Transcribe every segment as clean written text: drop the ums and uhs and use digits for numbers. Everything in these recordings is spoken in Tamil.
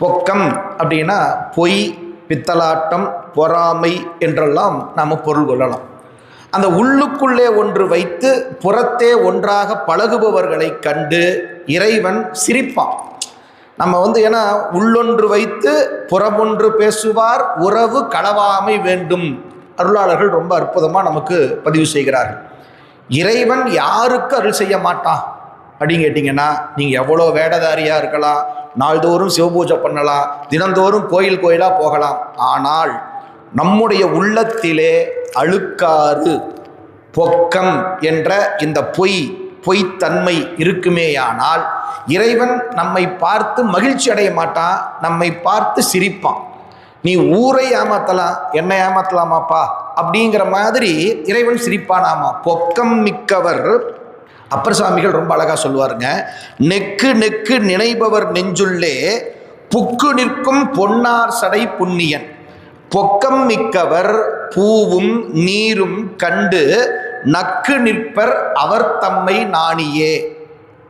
பொக்கம் அப்படின்னா பொய், பித்தலாட்டம், பொறாமை என்றெல்லாம் நாம் பொருள் கொள்ளலாம். அந்த உள்ளுக்குள்ளே ஒன்று வைத்து புறத்தே ஒன்றாக பழகுபவர்களை கண்டு இறைவன் சிரிப்பான். நம்ம ஏன்னா உள்ளொன்று வைத்து புறமொன்று பேசுவார், உறவு களவாமை வேண்டும். அருளாளர்கள் ரொம்ப அற்புதமாக நமக்கு பதிவு செய்கிறார்கள். இறைவன் யாருக்கு அருள் செய்ய மாட்டான் அப்படின்னு கேட்டிங்கன்னா, நீங்கள் எவ்வளோ வேடதாரியாக இருக்கலாம், நாள்தோறும் சிவபூஜை பண்ணலாம், தினந்தோறும் கோயிலாக போகலாம். ஆனால் நம்முடைய உள்ளத்திலே அழுக்காறு, பொக்கம் என்ற இந்த பொய்த்தன்மை இருக்குமேயானால் இறைவன் நம்மை பார்த்து மகிழ்ச்சி அடைய மாட்டான், நம்மை பார்த்து சிரிப்பான். நீ ஊரை ஏமாத்தலாம், என்ன ஏமாத்தலாமாப்பா அப்படிங்கிற மாதிரி இறைவன் சிரிப்பானாமா. பொக்கம் மிக்கவர். அப்பர் சாமிகள் ரொம்ப அழகா சொல்லுவாருங்க, நெக்கு நெக்கு நினைப்பவர் நெஞ்சுள்ளே புக்கு நிற்கும் பொன்னார் சடை புண்ணியன். பொக்கம் மிக்கவர் பூவும் நீரும் கண்டு நக்கு நிற்பர் அவர் தம்மை நாணியே.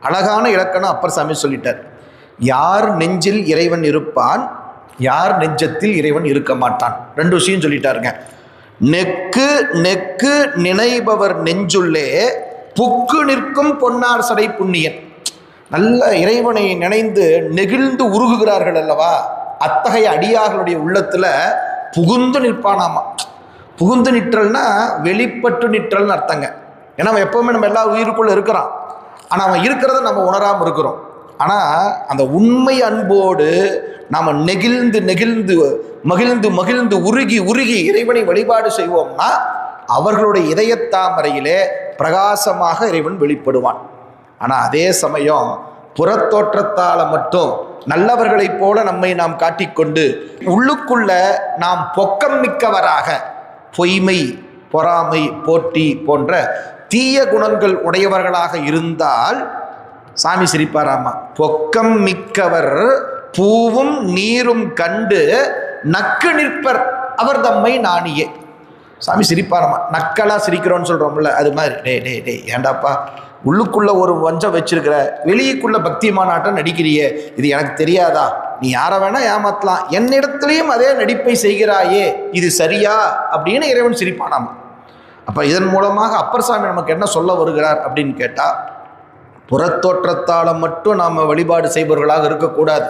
அழகான இலக்கணம் அப்பர் சாமி சொல்லிட்டார். யார் நெஞ்சில் இறைவன் இருப்பான், யார் நெஞ்சத்தில் இறைவன் இருக்க மாட்டான். ரெண்டு விஷயம் சொல்லிட்டாருங்க. நெக்கு நெக்கு நினைப்பவர் நெஞ்சுள்ளே புக்கு நிற்கும் பொன்னார் சடை புண்ணியன். நல்ல இறைவனை நினைந்து நெகிழ்ந்து உருகுகிறார்கள் அல்லவா, அத்தகைய அடியார்களுடைய உள்ளத்துல புகுந்து நிற்பானாமா. புகுந்து நிற்றல்னா வெளிப்பட்டு நிற்றல்னு அர்த்தங்க. ஏன்னா அவன் எப்பவுமே நம்ம எல்லா உயிருக்குள்ள இருக்கிறான், ஆனால் அவன் இருக்கிறத நம்ம உணராமல் இருக்கிறோம். ஆனால் அந்த உண்மை அன்போடு நாம் நெகிழ்ந்து நெகிழ்ந்து மகிழ்ந்து மகிழ்ந்து உருகி உருகி இறைவனை வழிபாடு செய்வோம்னா அவர்களுடைய இதயத்தாமரையிலே பிரகாசமாக இறைவன் வெளிப்படுவான். ஆனால் அதே சமயம் புறத்தோற்றத்தால் மட்டும் நல்லவர்களைப் போல நம்மை நாம் காட்டிக்கொண்டு உள்ளுக்குள்ள நாம் பொக்கம் மிக்கவராக பொய்மை, பொறாமை, போட்டி போன்ற தீய குணங்கள் உடையவர்களாக இருந்தால் சாமி சிரிப்பாராமா. பொக்கம் மிக்கவர் பூவும் நீரும் கண்டு நக்கு நிற்பர் அவர் தம்மை நாணியே. சாமி சிரிப்பாராமா. நக்கலா சிரிக்கிறோன்னு சொல்றோம்ல, அது மாதிரி டே டே டே ஏண்டாப்பா உள்ளுக்குள்ள ஒரு வஞ்சம் வச்சிருக்கிற, வெளியுக்குள்ள பக்திமானாட்டம் நடிக்கிறியே, இது எனக்கு தெரியாதா? நீ யாரை வேணா ஏமாத்தலாம், என்னிடத்திலையும் அதே நடிப்பை செய்கிறாயே, இது சரியா அப்படின்னு இறைவன் சிரிப்பானாமா. அப்ப இதன் மூலமாக அப்பர் சாமி நமக்கு என்ன சொல்ல வருகிறார் அப்படின்னு கேட்டா, புறத்தோற்றத்தால மட்டும் நாம் வழிபாடு செய்பவர்களாக இருக்கக்கூடாது.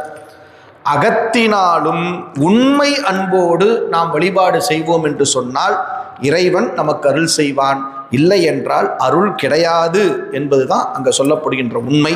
அகத்தினாலும் உண்மை அன்போடு நாம் வழிபாடு செய்வோம் என்று சொன்னால் இறைவன் நமக்கு அருள் செய்வான். இல்லை என்றால் அருள் கிடையாது என்பதுதான் அங்க சொல்லப்படுகின்ற உண்மை.